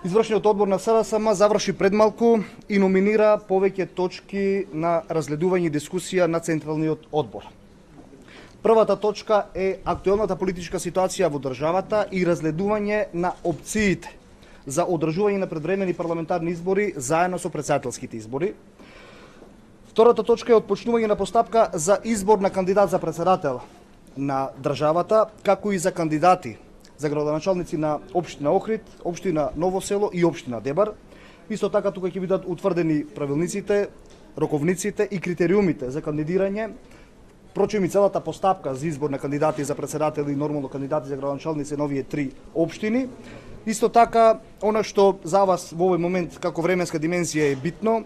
Извршниот одбор на СДСМ заврши предмалку и номинира повеќе точки на разгледување и дискусија на Централниот одбор. Првата точка е актуелната политичка ситуација во државата и разгледување на опциите за одржување на предвремени парламентарни избори заедно со претседателските избори. Втората точка е отпочнување на постапка за избор на кандидат за претседател на државата, како и за кандидати за градоначалници на општина Охрид, општина Ново село и општина Дебар. Исто така тука ќе бидат утврдени правилниците, роковниците и критериумите за кандидирање, впрочем и целата постапка за избор на кандидати за претседател и нормално кандидати за градоначалници на овие три општини. Исто така, она што за вас во овој момент како временска димензија е битно,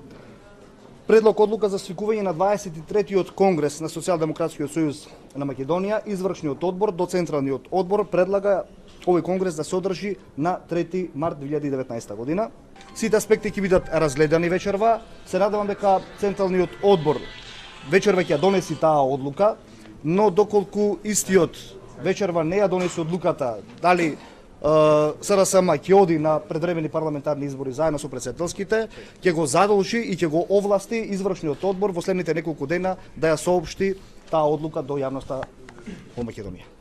предлог одлука за свикување на 23-тиот конгрес на Социјалдемократскиот сојуз на Македонија, извршниот одбор до Централниот одбор предлага овој конгрес да се одржи на 3 март 2019 година. Сите аспекти ќе бидат разгледани вечерва. Се надевам дека Централниот одбор вечерва ќе ја донеси таа одлука, но доколку истиот вечерва не ја донесе одлуката дали СДСМ ќе оди на предвремени парламентарни избори заедно со претседателските, ќе го задолжи и ќе го овласти извршниот одбор во следните неколку дена да ја соопшти таа одлука до јавноста во Македонија.